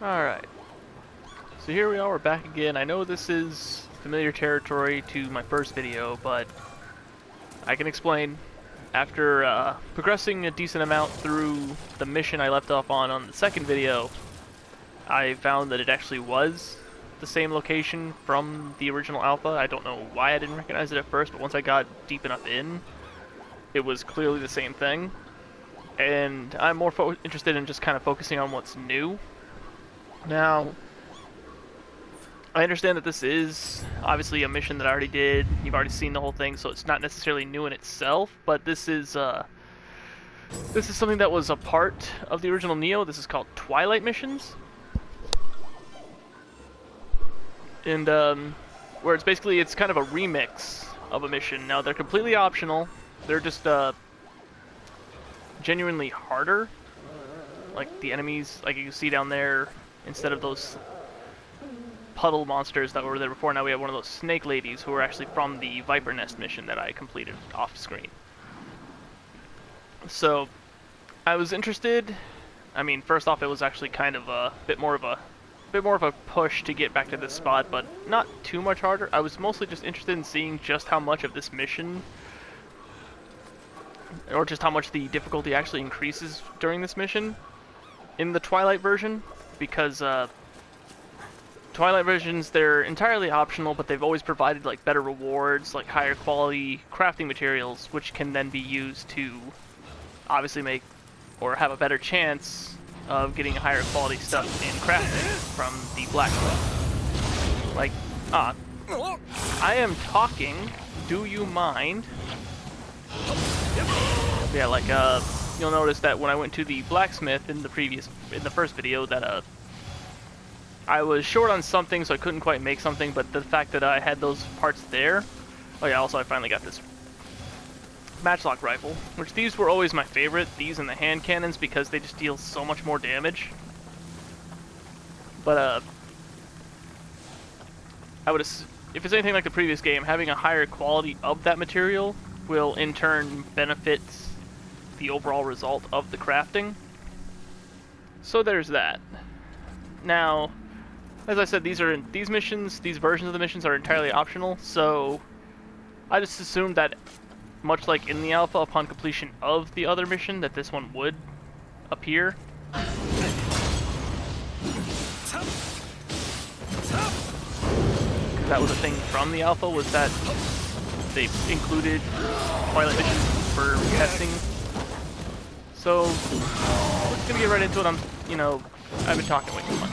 Alright, so here we are, we're back again. I know this is familiar territory to my first video, but I can explain. After progressing a decent amount through the mission I left off on the second video, I found that it actually was the same location from the original alpha. I don't know why I didn't recognize it at first, but once I got deep enough in, it was clearly the same thing. And I'm more interested in just kind of focusing on what's new. Now, I understand that this is obviously a mission that I already did. You've already seen the whole thing, so it's not necessarily new in itself. But this is something that was a part of the original Nioh. This is called Twilight Missions, and where it's kind of a remix of a mission. Now they're completely optional. They're just genuinely harder. Like the enemies, like you see down there. Instead of those puddle monsters that were there before, now we have one of those snake ladies who are actually from the Viper Nest mission that I completed off screen. So, I was interested. I mean, first off, it was actually kind of a bit more of a push to get back to this spot, but not too much harder. I was mostly just interested in seeing just how much of this mission, or just how much the difficulty actually increases during this mission in the Twilight version. Because Twilight versions, they're entirely optional, but they've always provided like better rewards, like higher quality crafting materials, which can then be used to obviously make or have a better chance of getting higher quality stuff in crafting from the blacksmith. Like, I am talking. Do you mind? Yeah, like you'll notice that when I went to the blacksmith in the first video that I was short on something, so I couldn't quite make something, but the fact that I had those parts there. Oh yeah, also I finally got this matchlock rifle, which these were always my favorite, these and the hand cannons, because they just deal so much more damage. But if it's anything like the previous game, having a higher quality of that material will in turn benefit the overall result of the crafting. So there's that. Now, as I said, these versions of the missions are entirely optional, so I just assumed that, much like in the alpha, upon completion of the other mission, that this one would appear. Because that was a thing from the alpha, was that they included Twilight missions for testing. So, we're just gonna get right into it. I've been talking way too much.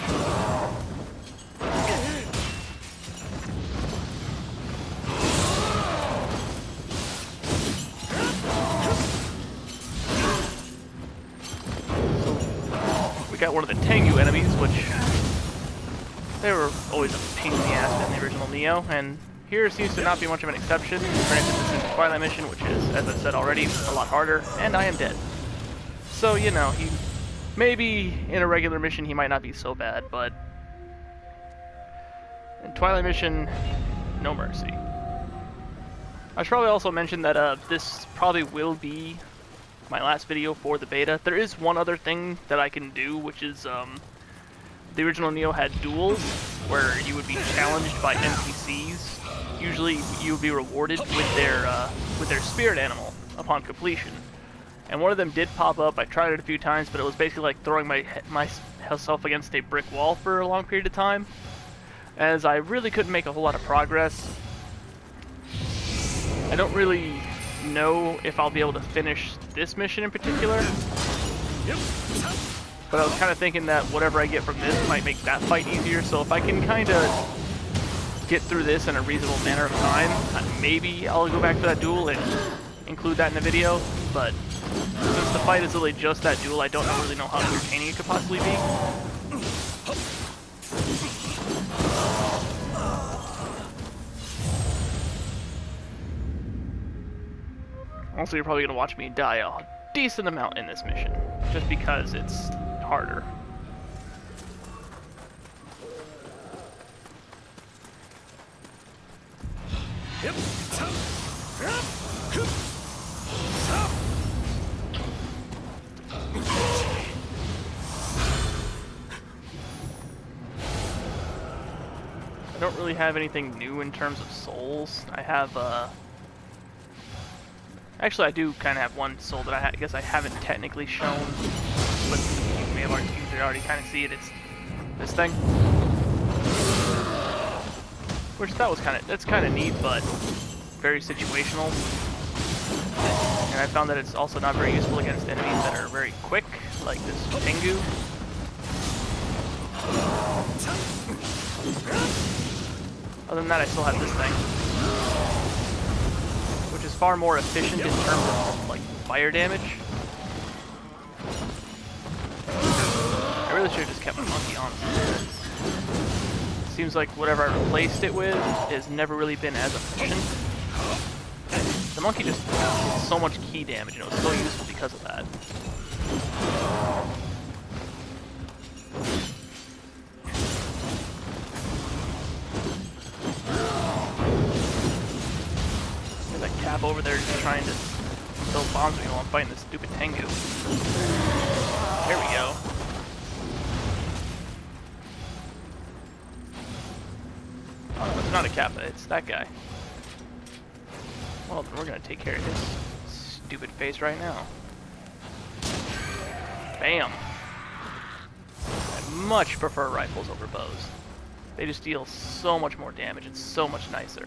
So, we got one of the Tengu enemies, which they were always a pain in the ass in the original Nioh, and here seems to not be much of an exception. Granted, this is the Twilight mission, which is, as I've said already, a lot harder, and I am dead. So, maybe in a regular mission he might not be so bad, but in Twilight Mission, no mercy. I should probably also mention that this probably will be my last video for the beta. There is one other thing that I can do, which is the original Nioh had duels where you would be challenged by NPCs. Usually you would be rewarded with their spirit animal upon completion. And one of them did pop up. I tried it a few times, but it was basically like throwing myself against a brick wall for a long period of time, as I really couldn't make a whole lot of progress. I don't really know if I'll be able to finish this mission in particular, but I was kind of thinking that whatever I get from this might make that fight easier, so if I can kind of get through this in a reasonable manner of time, maybe I'll go back to that duel and include that in the video, but since the fight is really just that duel, I don't really know how entertaining it could possibly be. Also, you're probably going to watch me die a decent amount in this mission, just because it's harder. don't really have anything new in terms of souls. I have, actually, I do kind of have one soul that I guess I haven't technically shown, but you may have already kind of see it. It's this thing, which that's kind of neat, but very situational. And I found that it's also not very useful against enemies that are very quick, like this Tengu. Other than that, I still have this thing, which is far more efficient in terms of like fire damage. I really should have just kept my monkey on. Seems like whatever I replaced it with has never really been as efficient. The monkey just did so much key damage, and it was so useful because of that. There's that cap over there just trying to throw bombs at me while I'm fighting this stupid Tengu. There we go. Oh, it's not a Kappa, it's that guy. Well, then we're gonna take care of his stupid face right now. Bam! I much prefer rifles over bows. They just deal so much more damage, it's so much nicer.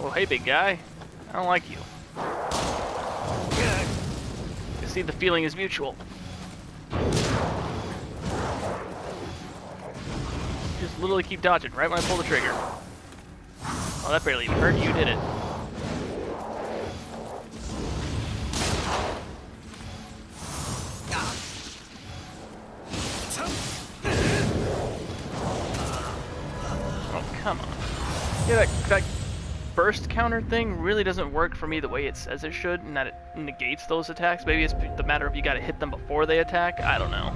Oh, hey big guy. I don't like you. You see, the feeling is mutual. Just literally keep dodging right when I pull the trigger. Oh, that barely even hurt you, did it? Oh, come on. Yeah, that burst counter thing really doesn't work for me the way it says it should, and that it negates those attacks. Maybe it's the matter of you gotta hit them before they attack. I don't know.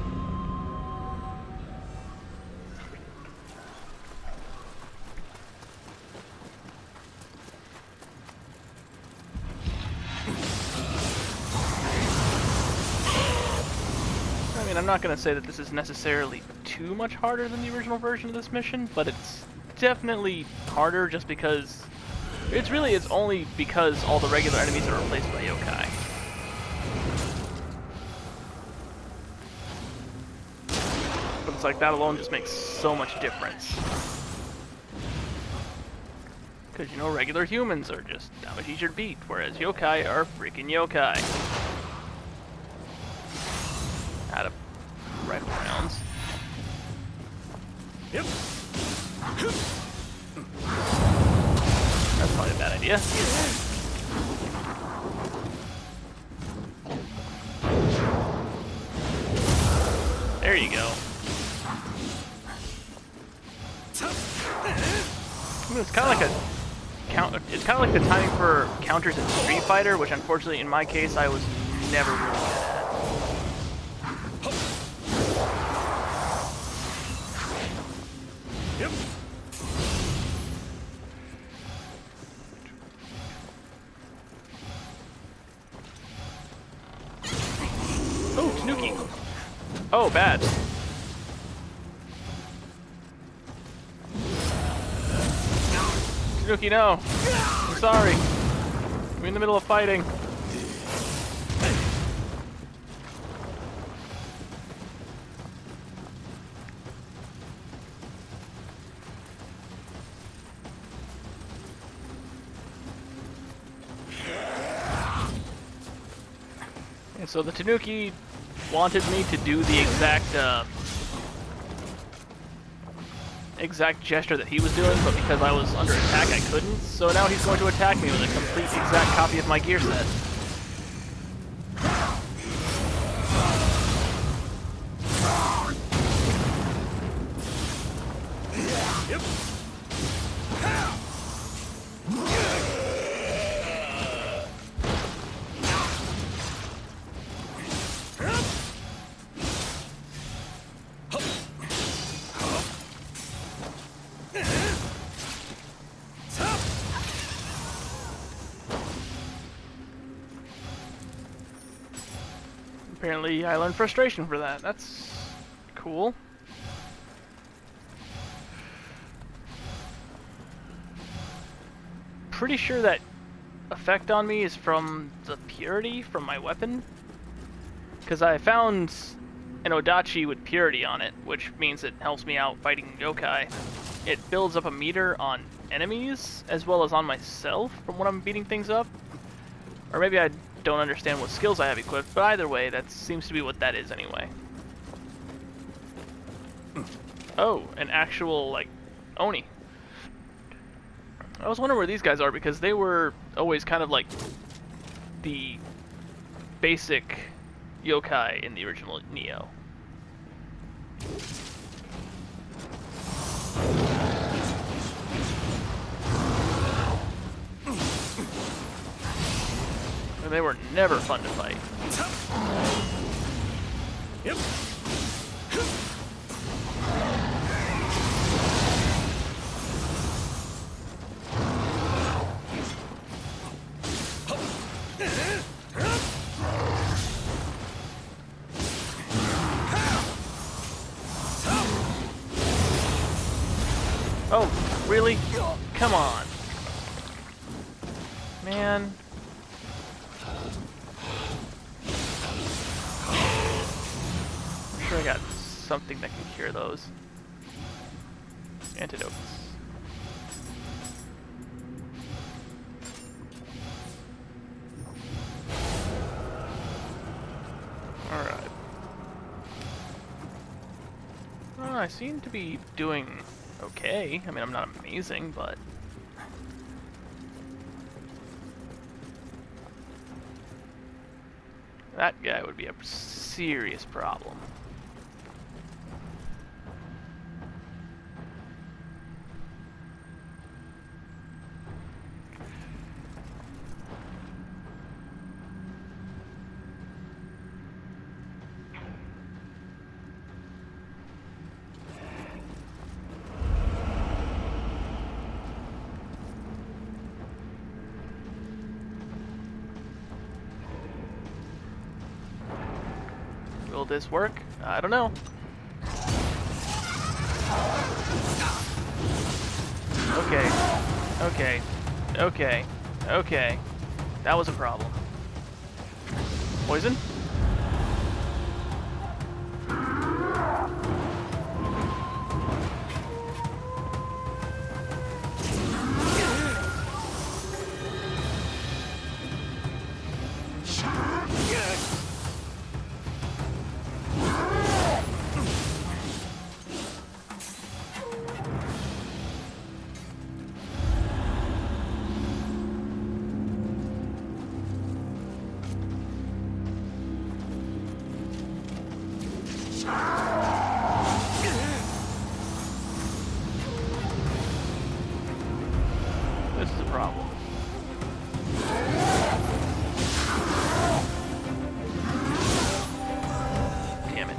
I'm not going to say that this is necessarily too much harder than the original version of this mission, but it's definitely harder just because... It's only because all the regular enemies are replaced by yokai. But it's like that alone just makes so much difference. Because, you know, regular humans are just that much easier to beat, whereas yokai are freaking yokai. Out of rifle rounds. Yep. That's probably a bad idea. There you go. I mean, it's kind of like it's kind of like the timing for counters in Street Fighter, which unfortunately in my case I was never really good at. Yep. Oh, Tanuki. Oh, bad. Tanuki, no. I'm sorry. I'm in the middle of fighting. And so the Tanuki wanted me to do the exact gesture that he was doing, but because I was under attack, I couldn't. So now he's going to attack me with a complete exact copy of my gear set. Yep. Apparently I learned frustration for that. That's cool. Pretty sure that effect on me is from the purity from my weapon. Because I found an Odachi with purity on it, which means it helps me out fighting yokai. It builds up a meter on enemies, as well as on myself, from when I'm beating things up. Or maybe I don't understand what skills I have equipped, but either way, that seems to be what that is anyway. Oh, an actual, like, Oni. I was wondering where these guys are, because they were always kind of like the basic yokai in the original Nioh. And they were never fun to fight. Yep. Oh, really? Come on. Man. I'm sure I got something that can cure those. Antidotes. Alright. Well, I seem to be doing okay. I mean, I'm not amazing, but... that guy would be a serious problem. Will this work? I don't know. Okay. Okay. Okay. Okay. That was a problem. Poison? This is a problem. Damn it.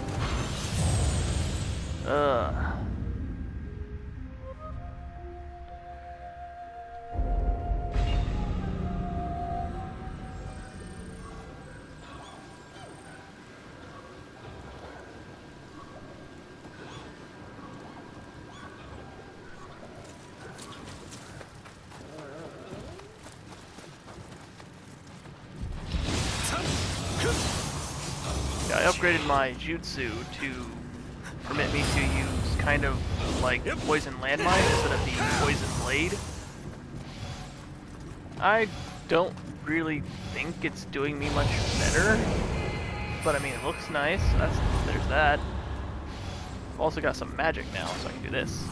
Yeah, I upgraded my jutsu to permit me to use kind of like poison landmine instead of the poison blade. I don't really think it's doing me much better, but I mean it looks nice. There's that. I've also got some magic now, so I can do this.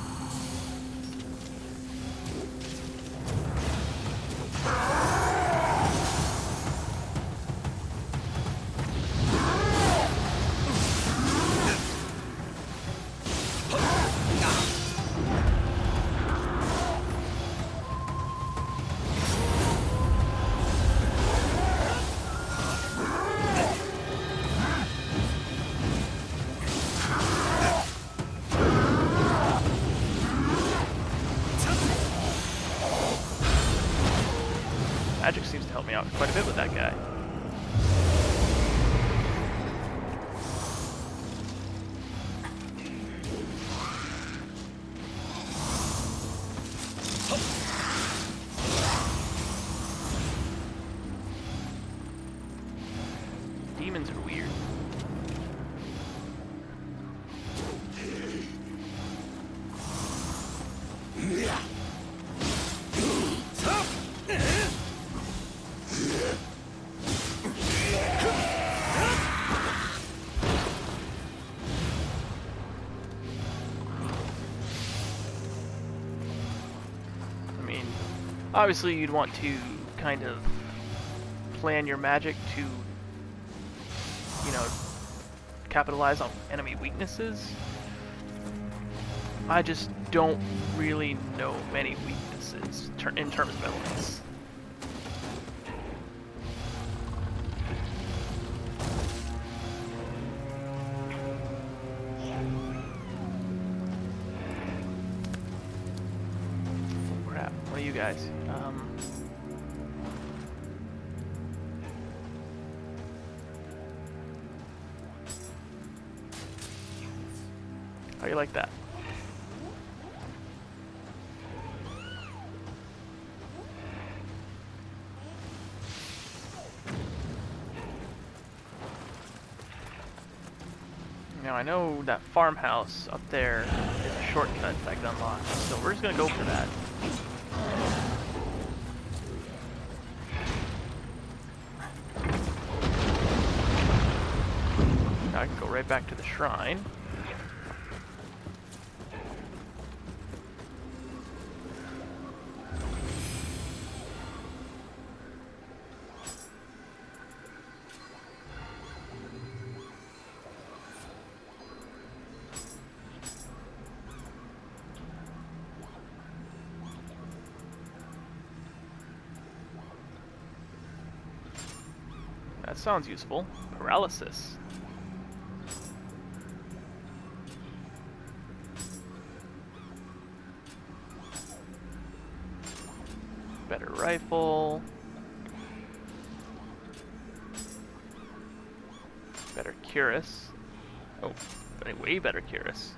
Magic seems to help me out quite a bit with that guy. demons are weird. Obviously, you'd want to kind of plan your magic to, you know, capitalize on enemy weaknesses. I just don't really know many weaknesses in terms of elements. Oh, crap. What are you guys? How do you like that? Now I know that farmhouse up there is a shortcut that I can unlock, so we're just gonna go for that. Now I can go right back to the shrine. That sounds useful. Paralysis. Better rifle. Better cuirass. Oh, way better cuirass.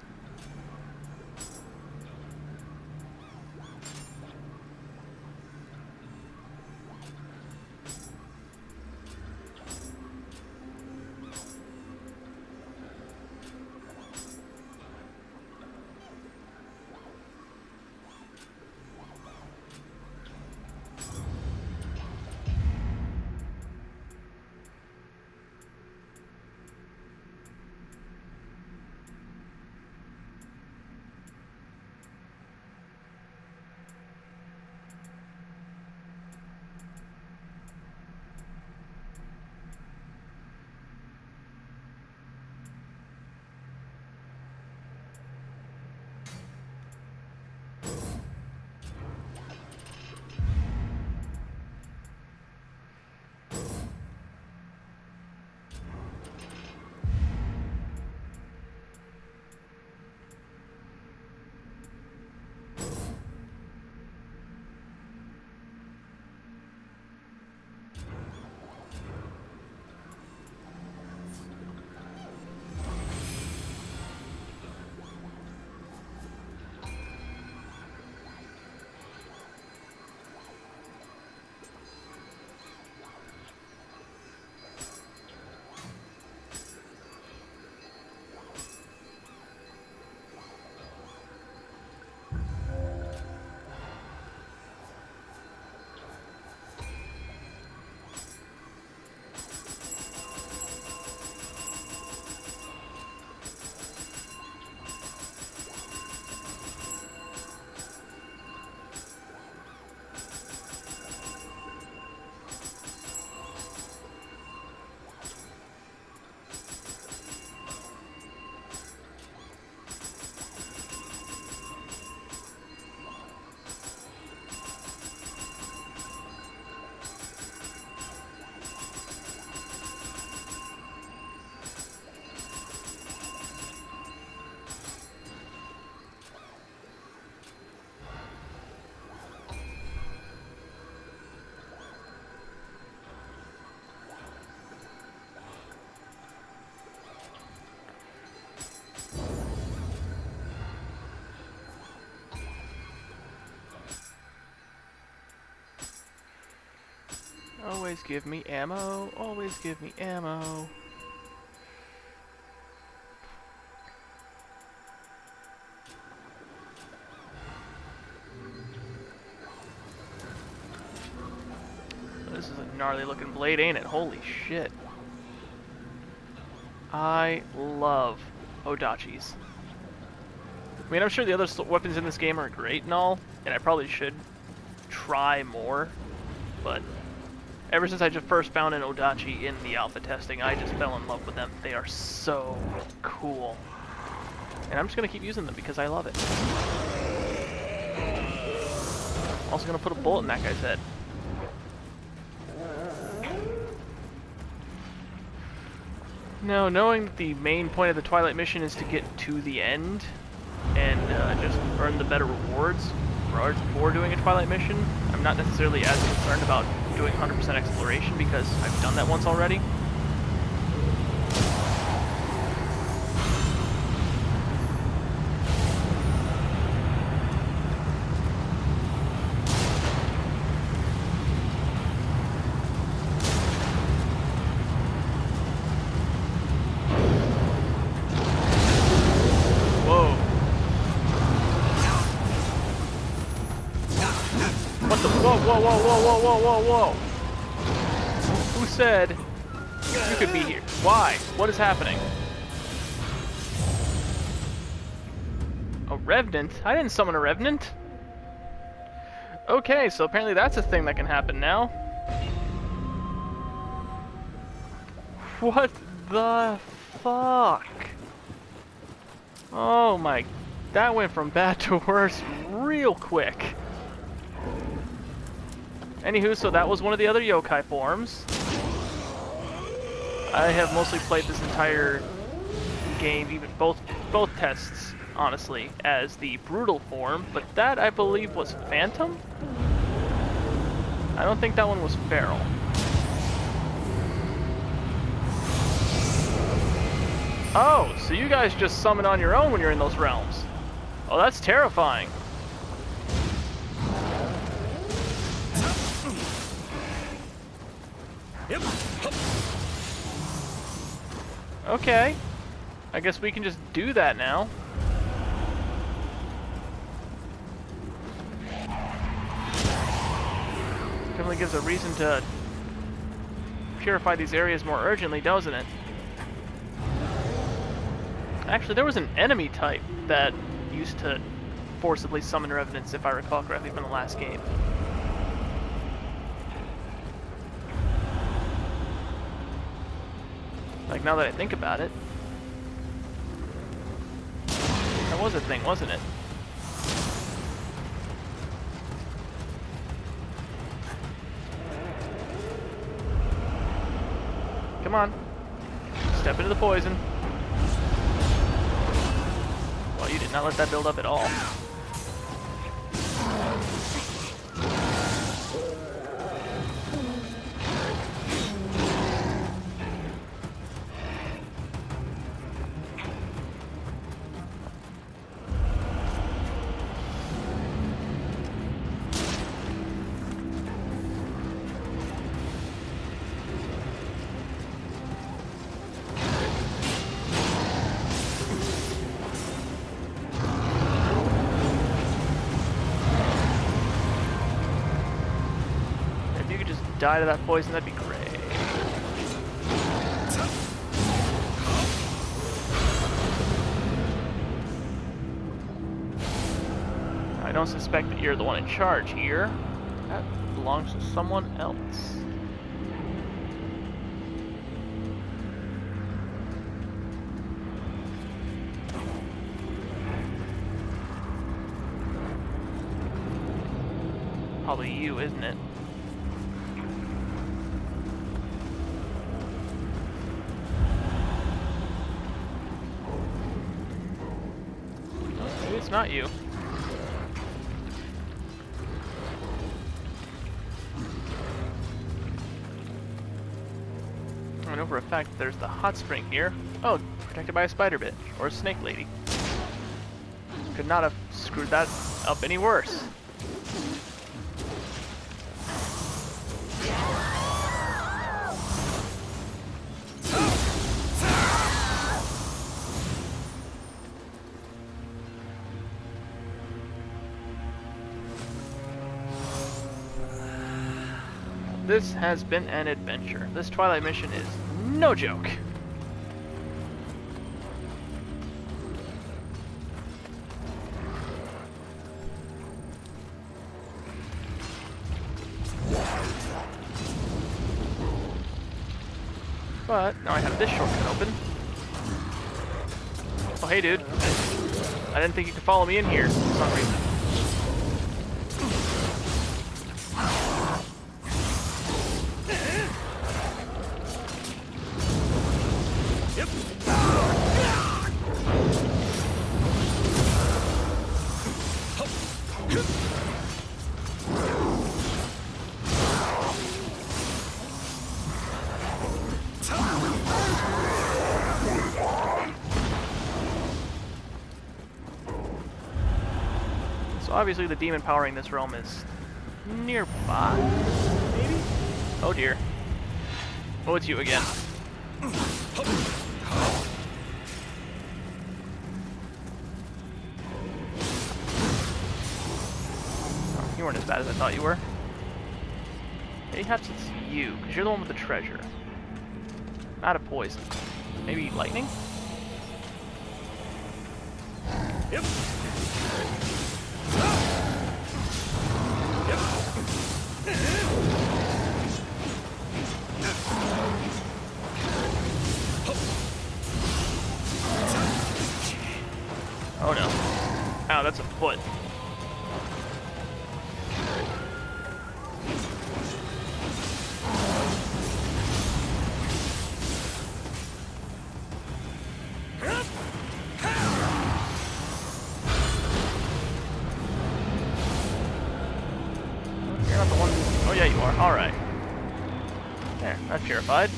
Always give me ammo. Always give me ammo. This is a gnarly looking blade, ain't it? Holy shit. I love Odachis. I mean, I'm sure the other weapons in this game are great and all, and I probably should try more, but ever since I just first found an Odachi in the alpha testing, I just fell in love with them. They are so cool. And I'm just going to keep using them because I love it. I'm also going to put a bullet in that guy's head. Now, knowing that the main point of the Twilight Mission is to get to the end and just earn the better rewards for doing a Twilight Mission, I'm not necessarily as concerned about doing 100% exploration because I've done that once already. Whoa. Who said you could be here? Why? What is happening? A revenant? I didn't summon a revenant. Okay, so apparently that's a thing that can happen now. What the fuck? Oh my, that went from bad to worse real quick. Anywho, so that was one of the other yokai forms. I have mostly played this entire game, even both tests, honestly, as the brutal form, but that I believe was Phantom? I don't think that one was Feral. Oh, so you guys just summon on your own when you're in those realms. Oh, that's terrifying. Yep. Okay. I guess we can just do that now. Definitely gives a reason to purify these areas more urgently, doesn't it? Actually, there was an enemy type that used to forcibly summon revenants, if I recall correctly, from the last game. Like, now that I think about it, that was a thing, wasn't it? Come on. Step into the poison. Well, you did not let that build up at all. Die to that poison, that'd be great. I don't suspect that you're the one in charge here. That belongs to someone else. Probably you, isn't it? It's not you. I know for a fact there's the hot spring here. Oh, protected by a spider bitch or a snake lady. Could not have screwed that up any worse. this has been an adventure. This Twilight Mission is no joke. But now I have this shortcut open. Oh, hey, dude. I didn't think you could follow me in here for some reason. Yep. So obviously the demon powering this realm is nearby, maybe? Oh dear. Oh, it's you again. Oh, you weren't as bad as I thought you were. Perhaps it's you, because you're the one with the treasure. I'm out of poison. Maybe lightning? Yep. Oh no. Ow, that's a foot. You're not the one. Oh yeah, you are. Alright. There, that's purified.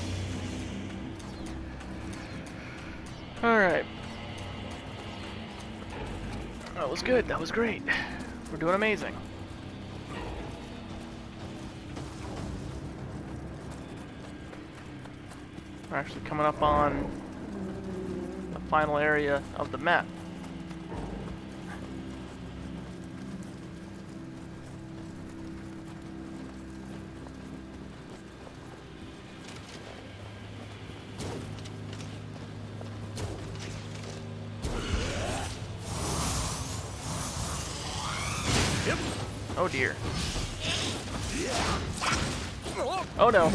Alright. That was good. That was great. We're doing amazing. We're actually coming up on the final area of the map. Oh dear. Oh no.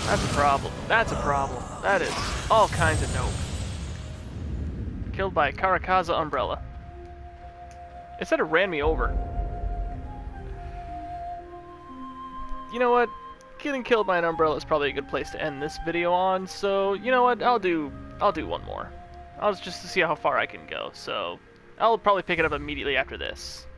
That's a problem. That's a problem. That is all kinds of nope. Killed by Karakaza Umbrella. It said it ran me over. You know what? Getting killed by an umbrella is probably a good place to end this video on, so you know what? I'll do one more. I'll just to see how far I can go, so I'll probably pick it up immediately after this.